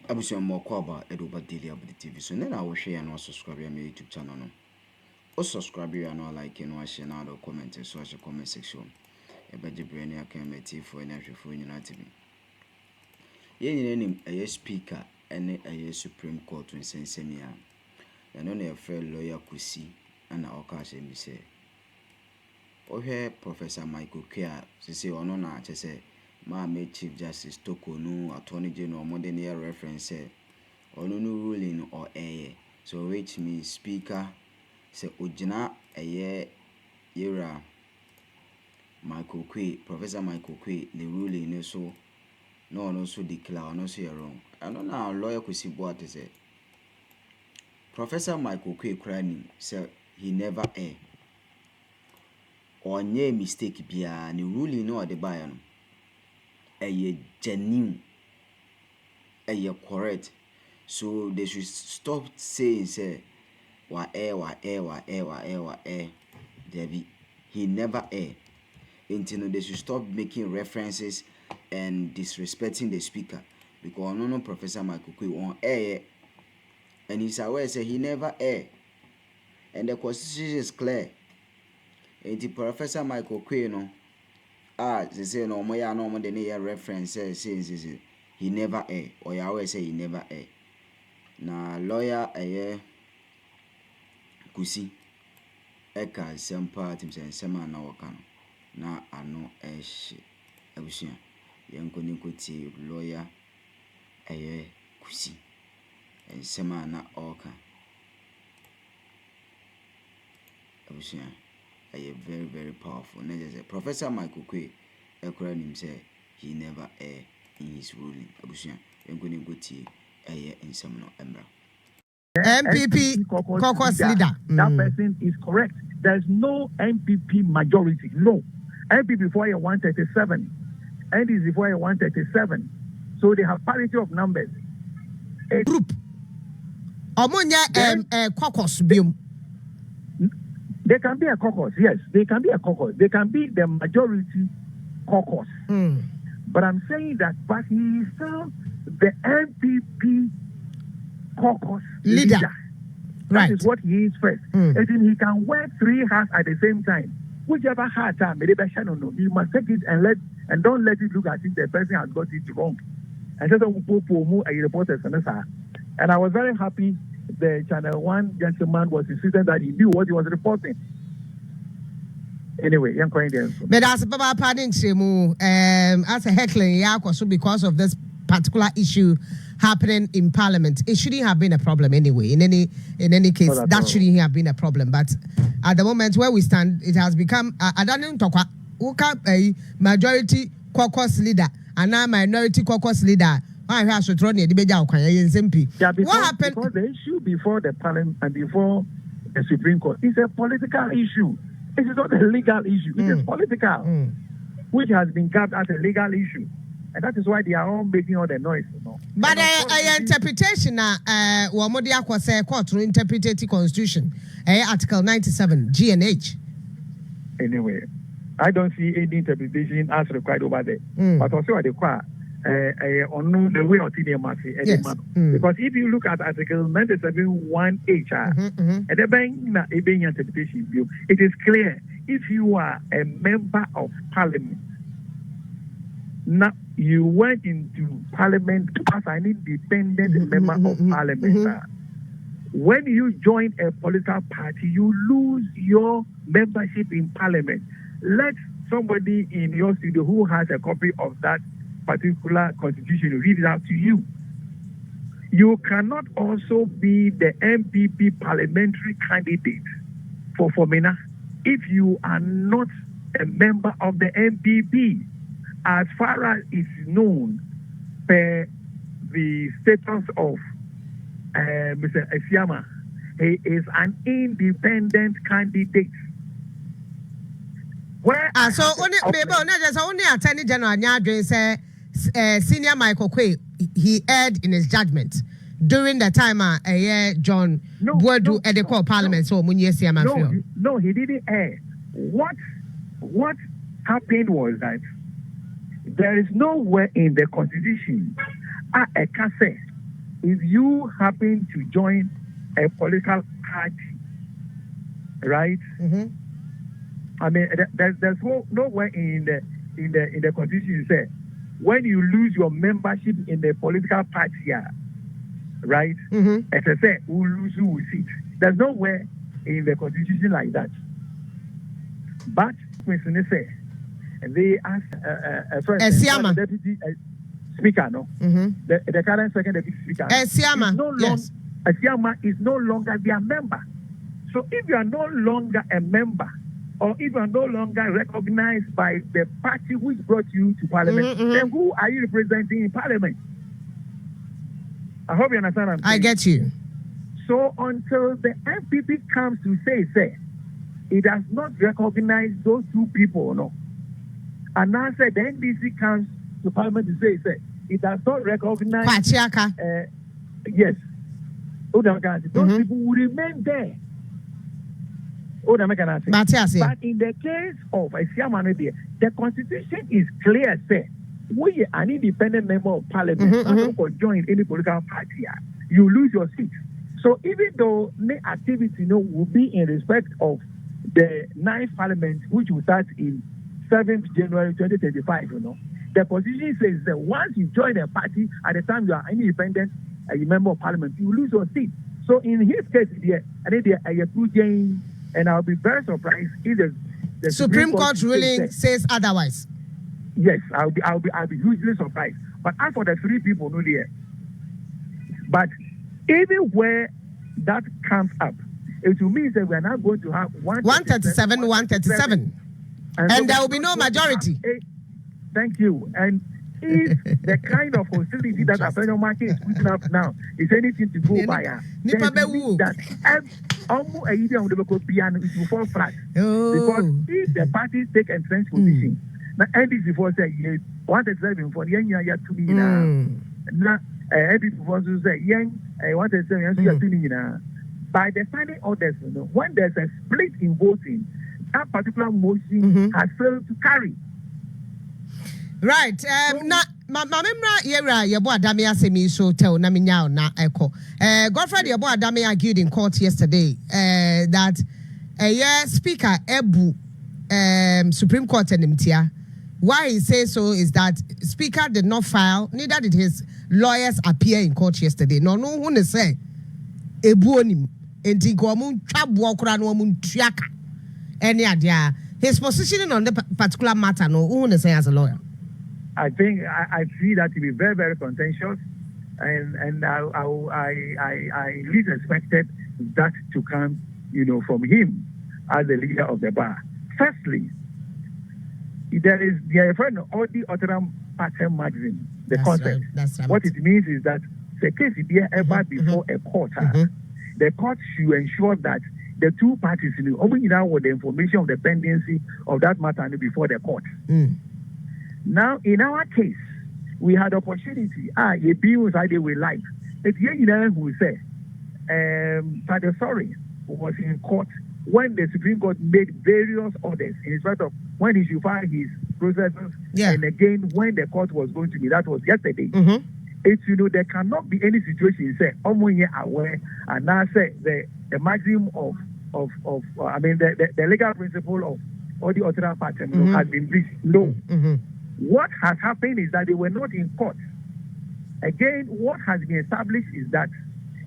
Abusia mo kwaba Edoba Daily Update TV. So then I will share and subscribe to my YouTube channel. O subscribe you and like and share now the comment so as comment section. E be brain ya kan meti for any hwefo nyina TV. Ye nyina nim a speaker ene a Supreme Court nsensemia. Ya no na e lawyer Kesi and oka she mi say. Ohwe Professor Michael Oquaye say ono na che say ma me Chief Justice Tokonu Attorney General modern year reference ono no ruling or so which means speaker say ojina yera Michael Oquaye, Professor Michael Oquaye the ruling so no one also declare no so wrong. I don't know lawyer Kesi what is it. Professor Michael Oquaye crying say he never or nye mistake bia ni ruling no the buy no genuine correct, so they should stop saying say Debbie he never until they should stop making references and disrespecting the speaker because no Professor Michael Oquaye on and he's aware say he never and the constitution is clear. And Professor Michael Oquaye no they say no more no more than a reference says he never or you always say he never na lawyer Kesi eka some part himself sema na wakano na ano she abusia yenko ninkoti lawyer Kesi and sema na oka abusia very very powerful. Professor Michael Oquaye him say he never in his ruling. Abusia engoni ngoti in some no embra. MPP caucus leader. That person is correct. There's no MPP majority. No. MPP for 137. NDC for 137. So they have parity of numbers. A group. Omonya caucus biom. They can be a caucus, yes. They can be a caucus. They can be the majority caucus. But I'm saying that, but he is still the MPP caucus leader. Right. That is what he is first. And then he can wear three hats at the same time. Whichever hat, you must take it and don't let it look as if the person has got it wrong. And I was very happy the Channel 1 gentleman was insistent that he knew what he was reporting. Anyway, young Korean. But as Baba Padding as a heckling because of this particular issue happening in Parliament, it shouldn't have been a problem anyway. In any case, that shouldn't have been a problem. But at the moment where we stand, it has become I don't talk a majority caucus leader and now minority caucus leader. What happened? Because the issue before the Parliament and before the Supreme Court is a political issue. It is not a legal issue. It is political, which has been capped as a legal issue. And that is why they are all making all the noise. But interpretation, Wamodia was a court to interpret the Constitution, Article 97, G and H. Anyway, I don't see any interpretation as required over there. But also at the choir. On the way of because if you look at Article 97(1)H, and the bank interpretation view, it is clear if you are a member of Parliament, now you went into Parliament as an independent member of Parliament. When you join a political party, you lose your membership in Parliament. Let somebody in your studio who has a copy of that particular constitution read it out to you. You cannot also be the MPP parliamentary candidate for Fomena if you are not a member of the MPP. As far as is known, per the status of Mr. Esiama, he is an independent candidate. So only Attorney General Nyadwe say Senior Michael Oquaye he erred in his judgment during the time John Boadu at the court Parliament. So no, he didn't err. What happened was that there is nowhere in the Constitution a if you happen to join a political party, right? Mm-hmm. I mean, there's nowhere in the constitution say when you lose your membership in the political party, right? Mm-hmm. As I say, who lose who will sit. There's nowhere in the constitution like that. But when say they ask the deputy speaker, no, the current second deputy speaker, Esiama is no longer their member. So if you are no longer a member, or if you are no longer recognized by the party which brought you to parliament, then who are you representing in parliament? I hope you understand what I'm saying. I get you. So until the MPP comes to say, it does not recognize those two people, no. And now the NDC comes to parliament to say, it does not recognize. Yes. Those people will remain there. But in the case of Esiama, the constitution is clear, we are an independent member of parliament, and join any political party, you lose your seat. So even though the activity will be in respect of the 9th parliament, which will start in 7th January 2025, the constitution says that once you join a party, at the time you are an independent a member of parliament, you lose your seat. So in his case, and I'll be very surprised if the Supreme Court ruling says otherwise. Yes, I'll be hugely surprised. But as for the 3 people, no there. But even where that comes up, it will mean that we are not going to have 137. And there will be no majority. Thank you. And if the kind of hostility that Apeno market is putting up now is anything to go by, then that almost a year on the piano it will fall flat. Because if the parties take entrenched position, now NDC before say 137 for the year to me now. NDC before say 137 to me now. By the standing orders, when there's a split in voting, that particular motion has failed to carry. Right. Na mamemra yera yebo adame asemi so tell na minya na eko. Godfrey yebo adame argued in court yesterday that speaker Ebu Supreme Court enimtia. Why he says so is that speaker did not file, neither did his lawyers appear in court yesterday. No one say Ebu onim enti ko mu twabo okra no mu ntuaka. Any idea his positioning on the particular matter no one say as a lawyer. I think I see that to be very, very contentious, and I least expected that to come, from him as the leader of the bar. Firstly, there is the Oteram pattern magazine, the concept. Right. What it means is that the case is ever before a court. The court should ensure that the two parties only now with the information of the pendency of that matter before the court. Now, in our case, we had opportunity. A bill I did with life. It's who say, Father Sorry was in court when the Supreme Court made various orders in respect of when he should file his processes, and again when the court was going to be. That was yesterday. It's there cannot be any situation say aware and now say the maximum of the legal principle of all the other parties has been breached. No. What has happened is that they were not in court. Again, what has been established is that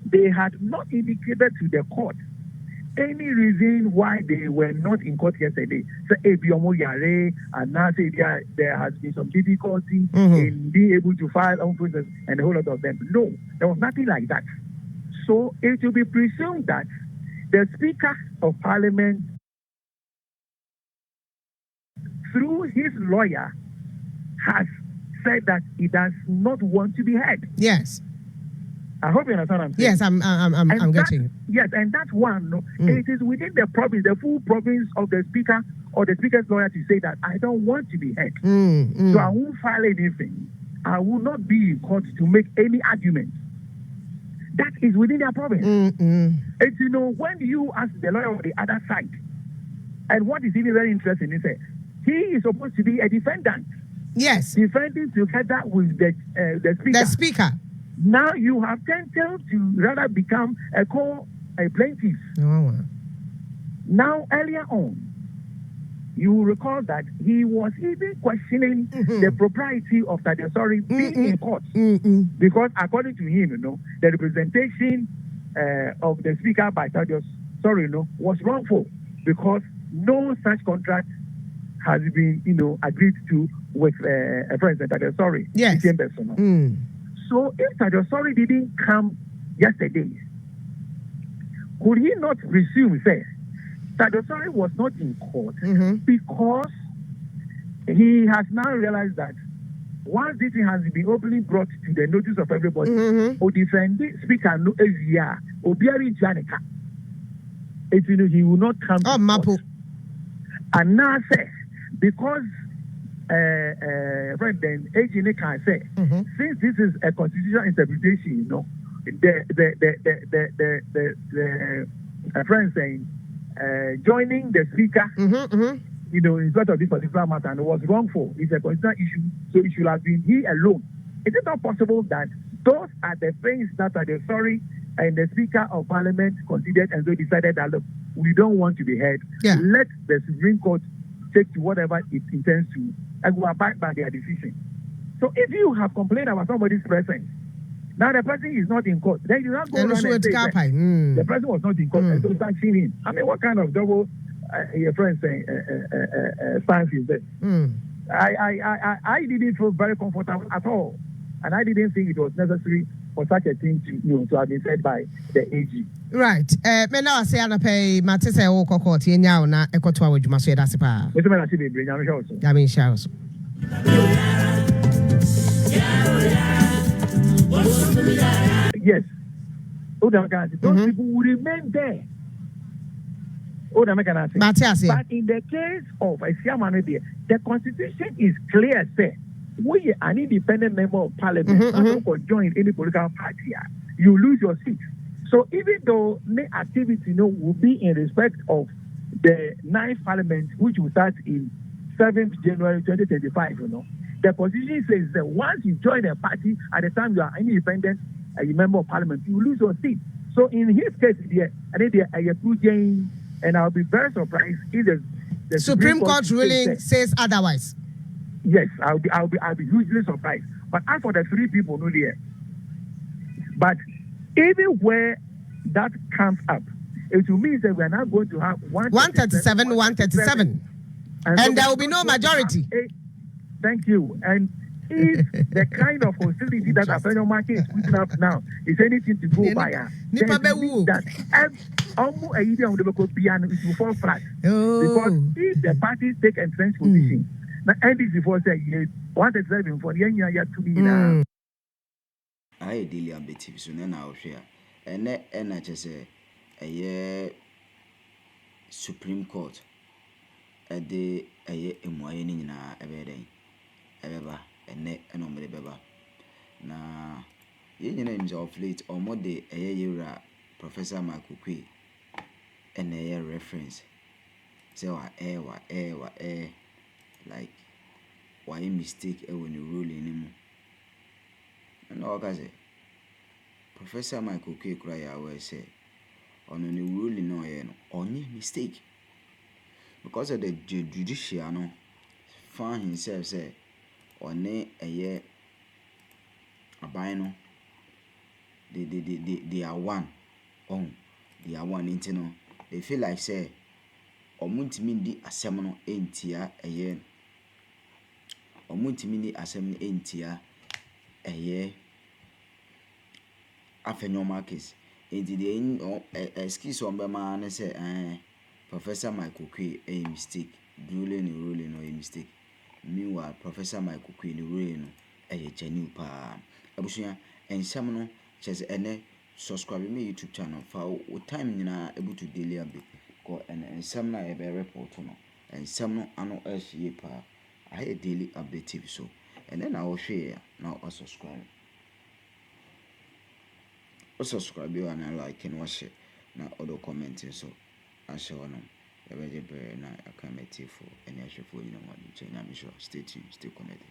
they had not indicated to the court any reason why they were not in court yesterday. So, and now say there has been some difficulty in being able to file on process and a whole lot of them. No, there was nothing like that. So it will be presumed that the Speaker of Parliament, through his lawyer, has said that he does not want to be heard. Yes. I hope you understand what I'm saying. Yes, I'm getting it. Yes, and that's one. It is within the province, the full province of the speaker or the speaker's lawyer to say that I don't want to be heard. So I won't file anything. I will not be in court to make any argument. That is within their province. It's, when you ask the lawyer on the other side, and what is even very interesting is that he is supposed to be a defendant. Yes. Defending together with the speaker. The speaker. Now you have tended to rather become a plaintiff. Now, earlier on, you will recall that he was even questioning the propriety of Tadesori being in court. Because according to him, the representation of the speaker by Tadesori, was wrongful because no such contract has been, agreed to with a president Tadesori. Yes. So if Tadesori didn't come yesterday, could he not presume, say, Tadesori was not in court because he has now realized that once this thing has been openly brought to the notice of everybody, or defend speaker no year, or Biari Janica, he will not come to court. And now say, because President Ejine can say, since this is a constitutional interpretation, the friend saying, joining the speaker, in front of this particular matter, and it was wrongful. It's a constitutional issue, so it should have been he alone. Is it not possible that those are the things that are the sorry and the Speaker of Parliament considered and so decided that look, we don't want to be heard. Yeah. Let the Supreme Court take to whatever it intends to, and we abide by their decision. So if you have complained about somebody's presence, now the person is not in court. Then you not go around and say the person was not in court and so sanction him. I mean, what kind of double your friend saying stance is that? I didn't feel very comfortable at all, and I didn't think it was necessary for such a thing to have been said by the AG. Right. Me now say ana pay mate say wo court yenya na ekoto awudwuma so yeda se pa. Me say me na se be bring am show so. Ya me show so. Yes. Those people will remain there. But in the case of a Siamano, the constitution is clear, say, we are an independent member of parliament, not join any political party. You lose your seat. So even though the activity will be in respect of the 9th parliament, which will start in 7th January 2025, the constitution says that once you join a party, at the time you are independent, a member of parliament, you lose your seat. So in his case, and I'll be very surprised if the Supreme Court ruling says otherwise. Yes, I'll be hugely surprised. But as for the 3 people, no there. But even where that comes up, it will mean that we are not going to have 137. And there will be no majority. Thank you. And if the kind of hostility that Afenyo market is putting up now is anything to go by, that almost a year on the piano it will fall flat. Because if the parties take a entrenched position, now NDC for say 137 for the year to be now. I daily update so now I'll share. And I just say a year Supreme Court a day a year in my in every day. Ever and normally beba. Na ye names of late or more day a year Professor Oquaye and a reference. So like why mistake when you rule in and all guys Professor Oquaye cry away say on the ruling no only mistake because of the judicial no found himself say on a year Alban they are one they are one internal they feel like say omuntimi di asem no entia eye omuntimi di asem no entia eye afenyo markets enti the excuse on be man say Professor Oquaye a mistake ruling no a mistake. Meanwhile, Professor Oquaye the ruling no a genuine pa abusua ensam no chese ene subscribe me YouTube channel for time nyina able to daily update ko ensam na e be report no ensam no ano ehye pa I daily update TV so and then I will share now subscribe you and like and watch it now other commenting so I share one na Akroma TV for any actual for you know what stay tuned, stay connected.